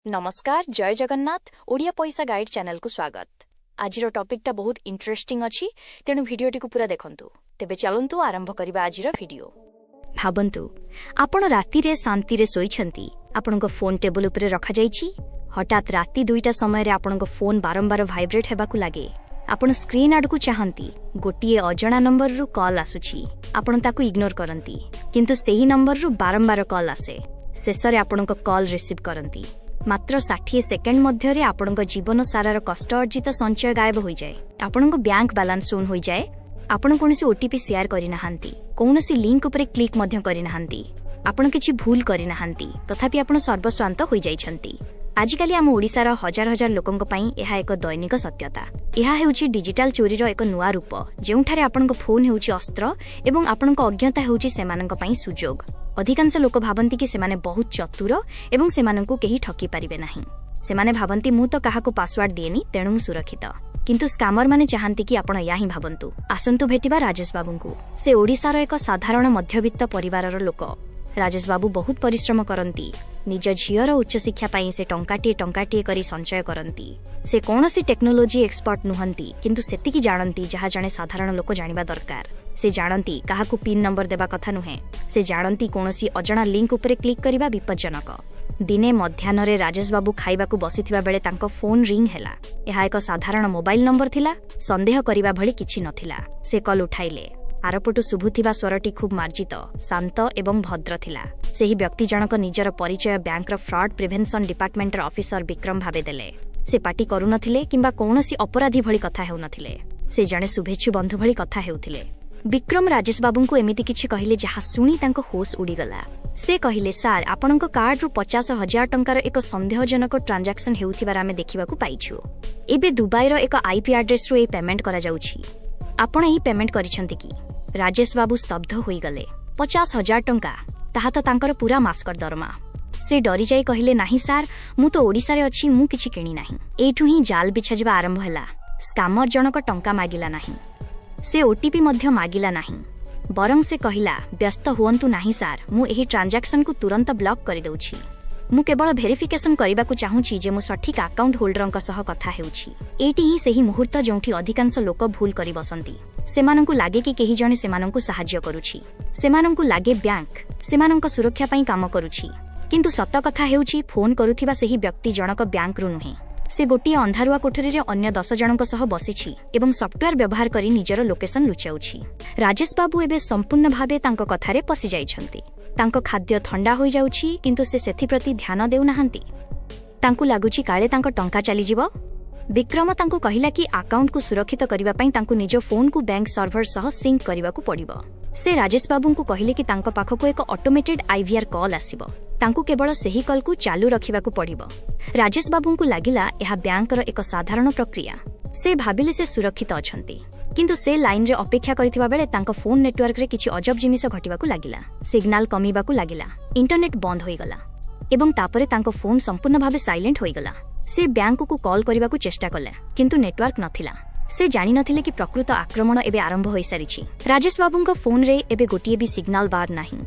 नमस्कार जय जगन्नाथ ओडिया पैसा गाइड चैनल को स्वागत। आज टॉपिकटा बहुत इंटरेस्टिंग अच्छी तेणु भिडियोटी को पूरा देखंतु। तेबे चलंतु आरंभ करिबा आजिर भिडियो। भाबंतु आपण राति रे शांति रे सोइछंती, आपनको फोन टेबल उपरे रखा जाईछि। हठात राति 2टा समय रे आपनको फोन बारंबार वाइब्रेट हेबाकू लागे। आपण स्क्रीन आडकू चाहंती, गोटिए अजणा नंबर रु कॉल आसुछि। आपण ताकू इग्नोर करंती, किंतु सेही नंबर रु बारंबार कॉल आसे। शेषरे आपनको कॉल रिसीव करंती। मात्र 60 सेकेंड मध्यरे आपणको जीवन सारार कष्ट अर्जित संचय गायब हो जाए। आपणको बैंक बैलेंस शून्य हो जाए। आपण कोनोसी ओटीपी शेयर करि नाहांती, कोनोसी लिंक उपरे क्लिक मध्य करि नाहांती, आपण किछि भूल करि नाहांती, तथापि आपण सर्वस्वांत होई जाइछंती। आजिकाली आम ओडिसार हजार हजार लोकंक पई एहा एक दैनिक सत्यता। एहा हेउछि डिजिटल चोरीर एक नुआ रूप, जेउठारे आपणको फोन हेउछि अस्त्र एवं आपणको अज्ञता हेउछि सेमानंक पई सुजोग। अधिकांश लोक भाबंती कि सेमाने बहुत चतुर एवं सेमानंकु केही ठकी पारिबे नाही। सेमाने भाबंती मु तो काहाको पासवर्ड दिएनी तेणु सुरक्षित, किंतु स्कैमर माने चाहंती कि आपण याही भाबंतु। आसंतु भेटिबा राजेश बाबूंकु। से ओडिसार एक साधारण मध्यवित्त परिवारर लोक। राजेश बाबू बहुत परिश्रम करंती। निज झियर उच्च शिक्षा पाई से टंकाटिए करी संचय करंती। से कौनसी टेक्नोलोजी एक्सपर्ट नुहंती, किंतु सेतिकी जानंती जहा जणे साधारण लोक जानिबा दरकार। से जानंती काहाकू पिन नंबर देबा कथा नुहे। से जानंती कौनसी अजणा लिंक उपरे क्लिक करिबा विपज्जनक। दिने मध्याह्नरे राजेश बाबू खाइबाकू बसिथिबा बेले तांको फोन रिंग हेला। एहा एक साधारण मोबाइल नंबर थिला। संदेह करिबा भली किछि नथिला। से कॉल उठाइले। आरपटु शुभुथिबा स्वरटी खूब मार्जित, शांत एवं भद्र थिला। सेही व्यक्ति जनक निजर परिचय बैंकर फ्रॉड प्रिवेंशन डिपार्टमेंटर ऑफिसर विक्रम भाबे देले। से पार्टी करू नथिले किंबा कौनसी अपराधी भली कथा हेउ नथिले। से जणे शुभेच्छु बंधु भली कथा हेउथिले। विक्रम राजेश बाबूंकु एमिति किछि कहिले जहा सुनी तांको होश उड़ीगला। से कहिले, सार आपणको कार्ड रु 50,000 टंकार एक संदेहजनक ट्रांजैक्शन हेउथिबार आमे देखिबाकू पाइछु। एबे दुबईर एक आईपी एड्रेस रु ए पेमेंट करा जाउछि। आपण एही पेमेंट करिसंती कि? राजेश बाबू स्तब्ध होई गले। 50,000 टंका ताहा तो तांकर पूरा मास्कर दरमा। से डरी जाई कहिले, नाही सार मु तो ओडिसा रे अछि, मु किछि किणी नाही। एठु ही जाल बिछा जिबा आरंभ हैला। स्कैमर जनक टंका मागिला नाही। से ओटीपी मध्य मागिला नाही। बरं से कहिला, व्यस्त हुअंतु नाही सार, मु एही ट्रांजैक्शन को तुरंत ब्लॉक करि दउछि। मु केवल भेरिफिकेशन करिबाकू चाहूछि जे मु सठिक अकाउंट होल्डरंक सह कथा हेउछि। एटी ही सेही मुहूर्त जोंठी अधिकांश लोक भूल करि बसंती। सेमानंकु लागे कि केही जणे सेमानंकु सहाय्य करूछि। सेमानंकु लागे बैंक सेमानंक सुरक्षा पई काम करूछि, किंतु सत कथा हेउछि फोन करूथिबा सेही व्यक्ति जनक बैंक रु नुहे। से गोटिए अंधारुआ कोठरी रे अन्य 10 जनक सह बसिछि एवं सॉफ्टवेयर व्यवहार करी निजर लोकेशन लुचाउछि। राजेश बाबू एबे संपूर्ण भाबे तांको कथारे पसि जाइछंती। तांको खाद्य ठंडा होई जाउछि, किंतु से सेथि प्रति ध्यान देउ नाहंती। तांको लागुछि काळे तांको टंका चली जिवो। विक्रम तांको कहिला कि अकाउंट को सुरक्षित करिबा पई तांको निज फोन को बैंक सर्वर सह सिंक करिबाकू पड़िबो। से राजेश बाबू को कहिले कि तांको पाखको एक ऑटोमेटेड आईवीआर कॉल आसीबो। तांको केवल सेही कॉल को चालू रखिबाकू पड़िबो। राजेश बाबू को लागिला एहा बैंकर एक साधारण प्रक्रिया। से भाबिले से सुरक्षित अछंती, किंतु से लाइन रे अपेक्षा करिथिबा बेले तांको फोन नेटवर्क रे किछि अजब जिनिस घटिबाकू लागिला। सिग्नल कमिबाकू लागिला, इंटरनेट बंद होई गला एवं तापरे तांको फोन संपूर्ण भाबे साइलेंट होई गला। से बैंक को कॉल करिबाकू चेष्टा कले, किंतु नेटवर्क नथिला। से जानि नथिले कि प्रकृत आक्रमण एबे आरंभ होई सारिछि। राजेश बाबूंको फोन रे एबे गोटिए भी सिग्नल बार नाही।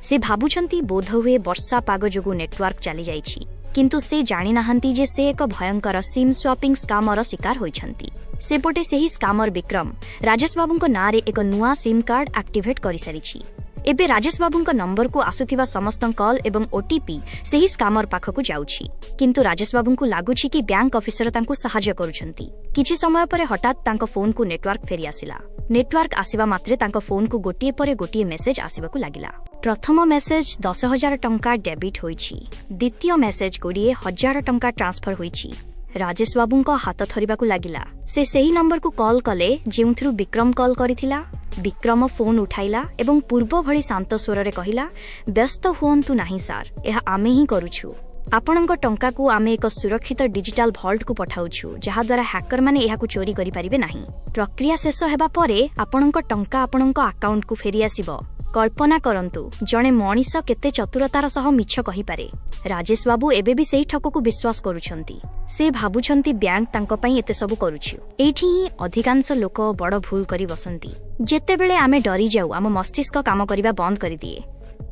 से भाबुछंती बोध हुए वर्षा पाग जोगु नेटवर्क चली जाइछि, किंतु से जानि नाहंती जे से एक भयंकर सिम स्वैपिंग स्कैमर शिकार होइछंती। सेपटे सेही स्कैमर विक्रम राजेश बाबूंको नारे एक नुआ सिम कार्ड एक्टिवेट करि सारिछि। एबे राजेश बाबूंको नंबर को आसुथिबा समस्त कॉल एवं ओटीपी सेही स्कैमर पाखकु जाउछि, किंतु राजेश बाबूंको लागुछि कि बैंक ऑफिसर तांको सहाय्य करूछंती। किछि समय परे हठात तांको फोन को नेटवर्क फेरि आसिला। नेटवर्क आसीबा मात्रे तांको फोन को गोटिए परे गोटिए मेसेज आसीबाकू लागिला। प्रथम मेसेज 10,000 टंका डेबिट होइछि। द्वितीय मेसेज 20,000 टंका ट्रांसफर होइछि। राजेश बाबूंको हाथ थरिबाकू लागिला। से सेही नंबर को कॉल कले जेउथरु विक्रम कॉल करिथिला। विक्रम फोन उठाइला एवं पूर्व भली शांत स्वर रे कहिला, व्यस्त हुअंतु नाही सार, एहा आमे ही करूछु। आपणको टंका को आमे एक सुरक्षित डिजिटल भॉल्ट को पठाउछु, जहा द्वारा हैकर माने एहाकू चोरी करि परिबे नाही। प्रक्रिया शेष हेबा परे आपणको टंका आपणको अकाउंट को फेरि आसीबो। कल्पना करंतु जणे मनीष केते चतुरतार सह मिछ कहि पारे। राजेश बाबू एबे भी सेही ठकको विश्वास करूछंती। से भाबुछंती बैंक तांको पई एते सब करूछु। एठी अधिकांश लोक बड़ भूल करी बसंती। जेतेबेले आमे डरी जाऊ आम मस्तिष्क काम करिबा बंद करि दिए।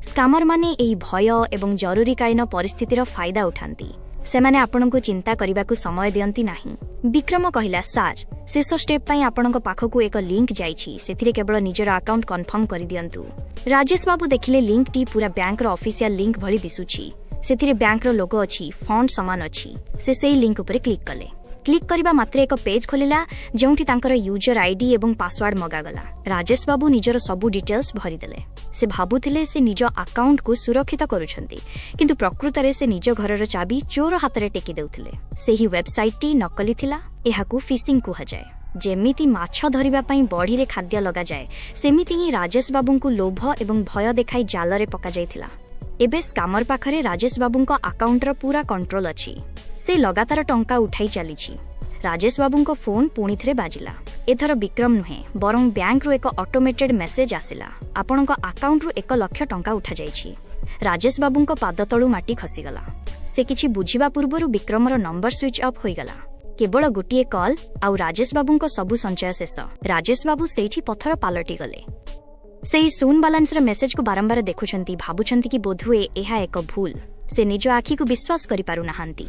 स्कैमर माने एही भय एवं जरूरीकालीन परिस्थितिर फायदा उठांती। सेमाने आपणको चिंता करबाकू समय दियंती नाही। विक्रम कहिला सार शेष स्टेप पई आपणको पाखकू एक लिंक जाईछि, सेथिरे केवल निजर अकाउंट कन्फर्म करि दियंतु। राजेश बाबू देखिले लिंक टी पूरा बैंक रो ऑफिशियल लिंक भली दिसुछि। सेथिरे बैंक रो लोगो अछि, फॉन्ट समान अछि। से सेही लिंक उपरे क्लिक कले। क्लिक करबा मात्र एक पेज खोलिला जोंठी तांकर यूजर आईडी एवं पासवर्ड मगागला। राजेश बाबू निजर सबु डिटेल्स भरि देले। से भाबुथिले से निज अकाउंट को सुरक्षित करूछंती, किंतु प्रकृतरे से निज घरर चाबी चोर हातरे टेकी देउथिले। सेही वेबसाइट टी नकली थिला। एहाकू फिशिंग कुहा जाय। जेमिति माछ धरिबा पई बढी रे खाद्य लगा जाय, सेमिति ही राजेश बाबूंकु लोभ एवं भय देखाई जालरे पका जायथिला। एबे स्कामर पाखरे राजेश बाबूंको अकाउंटर पूरा कंट्रोल अछि। से लगातार टंका उठाई चलीछि। राजेश बाबूंको फोन पुणी थरे बाजिला। एथर विक्रम नुहे बरं बैंक रो एक ऑटोमेटेड मेसेज आसिला, आपणको अकाउंट रो 1 लाख टंका उठा जायछि। राजेश बाबूंको पाद तळु माटी खसीगला। से किछि बुझिबा पूर्वरु विक्रमर नंबर स्विच ऑफ होईगला। केवल गोटिए कॉल आउ राजेश बाबूंको सबु संचय शेष। राजेश बाबू सेठी पत्थर पालटी गले। सेही शून बालांस मेसेज को बारंबार देखुछंती, भाबुछंती कि बोधुए एहा एक भूल। से निज आखि को विश्वास करि पारु नाहांती।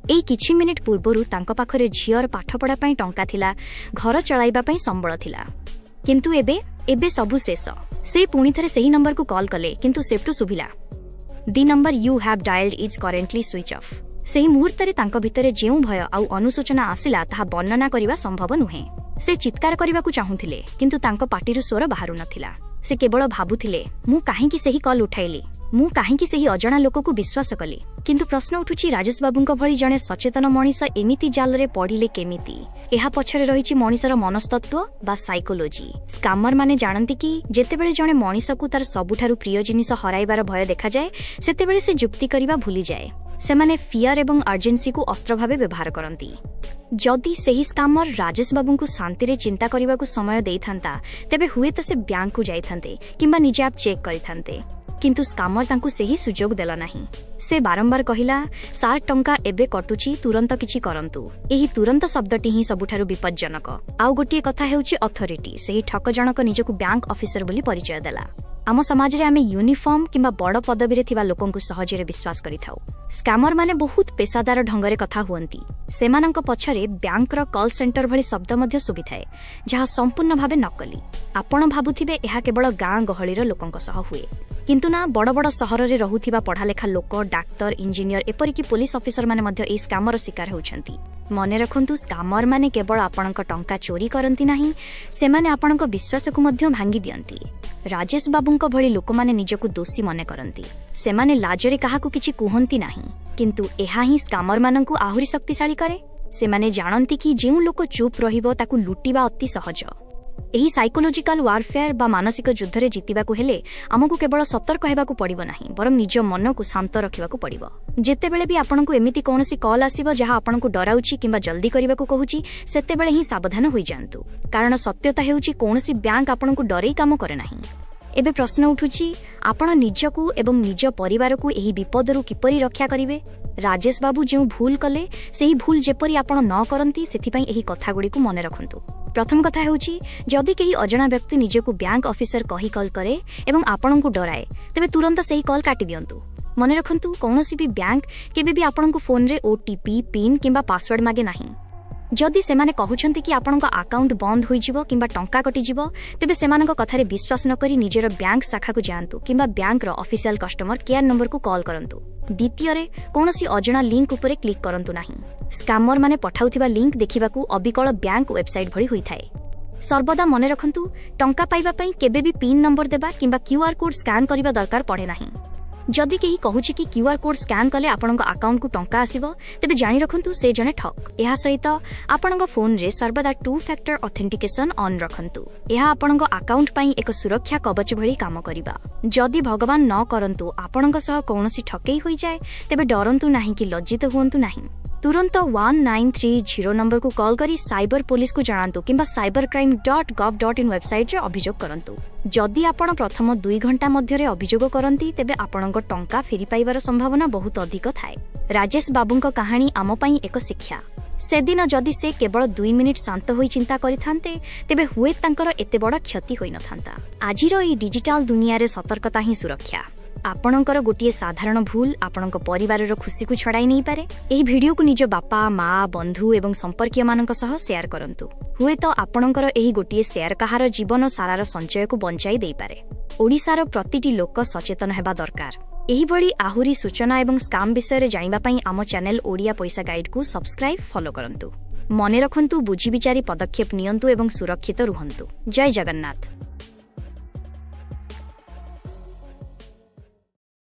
एई किछि मिनिट पूर्वरु तांको पाखरे झियर पाठपढ़ा पई टंका थिला, घर चलाइबा पई संबळ थिला, किंतु एबे सबु शेष। से पुणी थरे सेही नंबर को कॉल कले, किंतु सेफ्टु सुभिला, the number you have dialled is currently switch off. सेही मुहूर्तरे तांको भितरे जेउ भय आउ अनुसूचना आसिला ताहा वर्णना करिबा संभव नुहे। से चित्कार करबाकू चाहूथिले, किंतु तांको पाटिरु स्वर बाहारु नथिला। से केवल भाबुथिले, मु काहेकि सेही कॉल उठाइली, मु काहेकि सेही अजणा लोककू विश्वास कली। किंतु प्रश्न उठुछि, राजेश बाबूंको भଳି जणे सचेतन मଣିଷ एमिति जालरे पढिले केमिति? एहा पछरे रहिछि मଣିଷର मनस्तत्व बा साइकोलॉजी। स्कामर माने जानନ୍ତି कि जेतेबेले जणे मଣିଷକୁ तार सबुठारु प्रिय जिनिस हराइबार भय देखा जाए, सेतेबेले से जुक्ति करिबा भूली जाए। सेमाने फियर एवं अर्जेन्सी को अस्त्र भावे व्यवहार करती। जदि सेही स्कामर राजेश बाबूंकु शांति रे चिंता करबाकू समय देइथांता, तेबे हुए तो से बैंक को जाइथांते किंबा निजे आप चेक करिथांते, किंतु स्कामर तांकु सेही सुजोग देला नाही। से बारंबार कहिला, सार टंका एबे कटुची, तुरंत किछि करंतु। एही तुरंत शब्दटी ही सबुठारु विपज्जनक। आउ गोटिए कथा हेउची अथॉरिटी। सेही ठक जनक निजकु बैंक ऑफिसर बोली परिचय देला। आम समाज रे आमे यूनिफॉर्म किंबा बड़ पदवी रे थिबा लोकंकु सहजरे विश्वास करिथाउ। स्कामर माने बहुत पेशादार ढंगरे कथा हुअंती। सेमानंक पछरे बैंक रो कॉल सेंटर भली शब्द मध्य सुबिथाए, जहा संपूर्ण भावे नकली। आपण भाबुथिबे एहा केवल गां गहळी रो लोकंक सह हुए, किंतु ना बड़ बड़ सहर रे रहुथिबा पढ़ालेखा लोक, डाक्टर, इंजीनियर एपरिकी पुलिस ऑफिसर माने मध्य ए स्कामर शिकार होउछंती। मने रखंतु, स्कामर माने केवल आपणक टंका चोरी करंती नाही, सेमाने आपणक विश्वास को मध्य भांगी दियंती। राजेश बाबूंक भली लोक माने निजकु दोषी मने करंती। सेमाने लाजरे काहाकू किछि कुहंती नाही, किंतु एहा ही स्कामर मानंकु आहुरी शक्तिशाली करे। सेमाने जानंती कि जेउ लोक चुप रहिबो ताकू लुटिबा अति सहज। एही साइकोलॉजिकल वारफेयर बा मानसिक युद्ध रे जितिबाकू हेले आमकू केवल सतर्क हेबाकू पड़िबो नाही, बरं निज मन को शांत रखिबाकू पड़िबो। जेतेबेले भी आपनकू एमिति कोनोसी कॉल आसीबो जहा आपनकू डराउची किंबा जल्दी करिबाकू कहूची, सेतेबेले ही सावधान होई जांतु, कारण सत्यता हेउची कोनोसी बैंक आपनकू डरेई काम करे नाही। एबे प्रश्न उठुची, आपण निजकू एवं निज परिवारकू एही विपदरू किपरि रक्षा करिवे? राजेश बाबू जेउ भूल कले, सेही भूल जेपरि आपण न करंती, सेथिपई एही कथागुडीकू मने रखंतु। प्रथम कथा हेउची, जदि केही अजणा व्यक्ति निजकू बैंक ऑफिसर कही कॉल करे एवं आपणकू डराए, तेबे तुरंत सेही कॉल काटी दियंतु। मने रखंतु, कोनोसी भी बैंक केबे भी आपणकू फोन रे ओटीपी, पिन किंबा पासवर्ड मागे नाही। जदि सेमाने कहउछंती कि आपणक अकाउंट बंद होई जिवो किंबा टंका कटि जिवो, तेबे सेमानक कथारे विश्वास न करी निजर बैंक शाखा को जांतु किंबा बैंक रो ऑफिशियल कस्टमर केयर नंबर को कॉल करंतु। द्वितीय रे कोनोसी अजणा लिंक उपरे क्लिक करंतु नाही। स्कामर माने पठाउथिबा लिंक देखिबाकू अबिकल बैंक वेबसाइट भली होई थाए। सर्वदा मने रखंतु, टंका पाइबा पई केबे भी पिन नंबर देबा किंबा क्यूआर कोड स्कैन करिबा दरकार पड़े नाही। जदि केही कहूची कि क्यूआर कोड स्कैन कले आपणक अकाउंट को टंका आसीबो, तेबे जानि रखंतु से जने ठक। एहा सहित आपणक फोन रे सर्वदा 2 फैक्टर ऑथेंटिकेशन ऑन रखंतु। एहा आपणक अकाउंट पई एक सुरक्षा कवच भली काम करिबा। जदि भगवान न करंतु आपणक सह कोनोसी ठकेई होई जाय, तेबे डरंतु नाही कि लज्जित हुअंतु नाही। तुरंत 1930 नंबर को कॉल करी साइबर पुलिस को जणांतु किंबा cybercrime.gov.in वेबसाइट रे अभियोग करंतु। जदि आपण प्रथम 2 घंटा मध्यरे अभियोग करंती, तेबे आपणक टंका फेरी पाइबार संभावना बहुत अधिक थाए। राजेश बाबूंक कहानी आम पई एक शिक्षा। सेदिन जदि से केवल 2 मिनिट शांत होई चिंता करिथांते, तेबे हुए तांकर एते बड़ क्षति होई नथांता। आजिरो ई डिजिटल दुनिया रे सतर्कता ही सुरक्षा। आपणकर गोटे साधारण भूल आपणक परिवारर खुशी को छड़ाई नहीं पारे। एही वीडियो को निज बापा माँ बंधु एवं संपर्कीय मानक सह शेयर करंतु। हुए तो आपणकर एही गोटे शेयर कहार जीवन सारार संचय को बंचाई देई पारे। ओडिशार प्रतिटी लोक सचेतन हेबा दरकार। एही भली आहुरी सूचना एवं स्काम विषय रे जानिबा पई आम चैनल ओडिया पैसा गाइड को सब्सक्राइब फॉलो करंतु। मने रखंतु बुझी विचारी पदक्षेप नियंतु एवं सुरक्षित रुहंतु। जय जगन्नाथ।